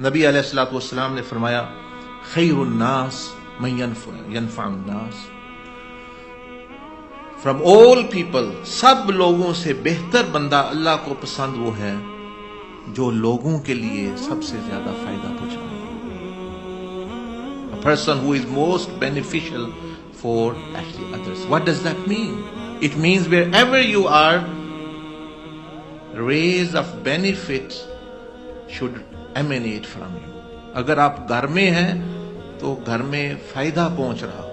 नबी अलैहिस्सलाम ने फरमाया खैरुन्नास मन यनफउन्नास, फ्रॉम ऑल पीपल, सब लोगों से बेहतर बंदा अल्लाह को पसंद वो है जो लोगों के लिए सबसे ज्यादा फायदा पहुंचाए। A person who is most beneficial for actually others. What does that mean? It means wherever you are, rays of benefit should emanate from you. अगर आप घर में हैं तो घर में फायदा पहुंच रहा हो,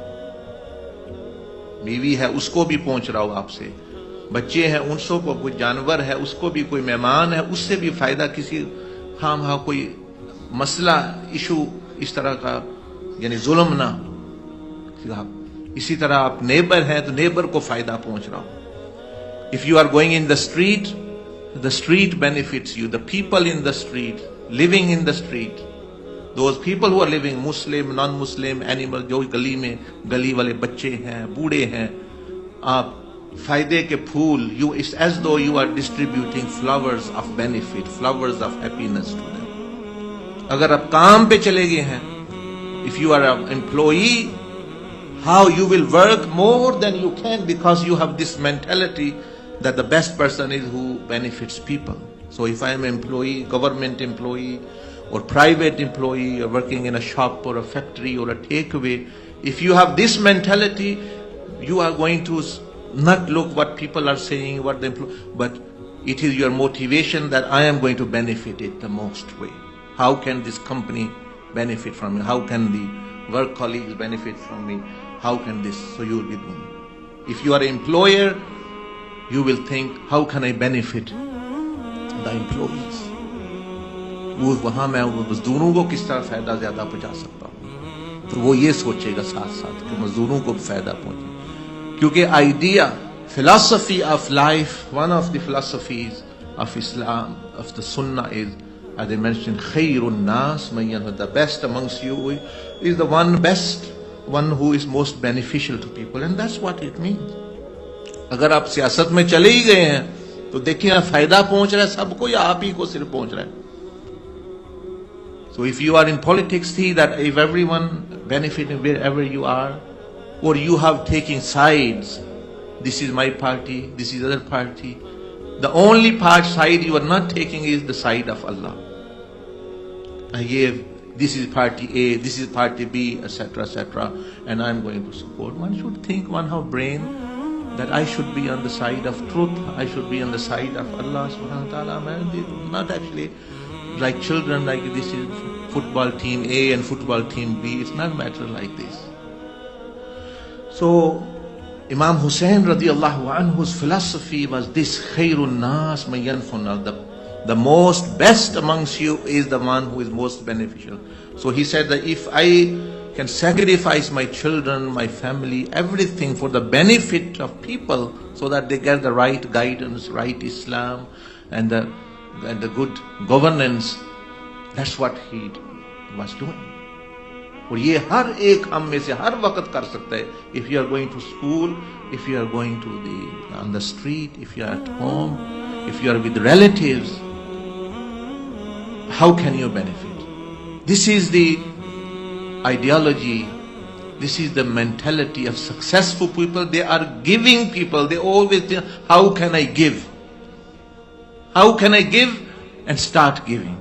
बीवी है उसको भी पहुंच रहा हो आपसे, बच्चे हैं उनसे को, कोई जानवर है उसको भी, कोई मेहमान है उससे भी फायदा, किसी हाँ कोई मसला इशू इस तरह का यानी जुल्म ना, इसी तरह आप नेबर हैं तो नेबर को फायदा पहुंच रहा हो। If you are going in the street benefits you, the people in the street, living in the street, those people who are living, Muslim, non-Muslim, animal, जो गली में गली वाले बच्चे हैं, बूढ़े हैं, आप फायदे के फूल, you, it's as though you are distributing flowers of benefit, flowers of happiness to them. अगर आप काम पे चले गए हैं, if you are an employee, how you will work more than you can because you have this mentality that the best person is who benefits people. So if I am an employee, government employee or private employee, or working in a shop or a factory or a takeaway, if you have this mentality, you are going to not look what people are saying, what the but it is your motivation that I am going to benefit it the most way. How can this company benefit from me? How can the work colleagues benefit from me? How can this? So you will be doing it. If you are an employer, you will think, how can I benefit the employees? वो वहां मैं मजदूरों को किस तरह फायदा ज्यादा पहुंचा सकता हूं, तो वो ये सोचेगा साथ साथ कि मजदूरों को फायदा पहुंचे। क्योंकि idea, philosophy of life, one of the philosophies of Islam, of the Sunnah is, as I mentioned, khairun nas, the best amongst you is the one who is most beneficial to people, and that's what it means. अगर आप सियासत में चले ही गए हैं तो देखिए फायदा पहुंच रहा है सबको या आप ही को सिर्फ पहुंच रहा है? So if you are in politics, see that if everyone benefiting wherever you are, or you have taken sides, this is my party, this is other party, the only side you are not taking is the side of Allah. This is party A, this is party B, etc., and I'm going to support. One should think, one have brain, that I should be on the side of truth, I should be on the side of Allah subhanahu wa ta'ala. Not actually like children, like this is football team A and football team B. It's not matter like this. So Imam Hussein radiallahu anhu's philosophy was this: khairun nas man yanfa'un, the most best amongst you is the one who is most beneficial. So he said that if I can sacrifice my children, my family, everything for the benefit of people so that they get the right guidance, right Islam and the good governance, that's what he was doing. और ये हर एक हम में से हर वक्त कर सकता है. If you are going to school, if you are going to on the street, if you are at home, if you are with relatives, how can you benefit? This is the ideology, this is the mentality of successful people. They are giving people. They always think, how can I give? How can I give? And start giving.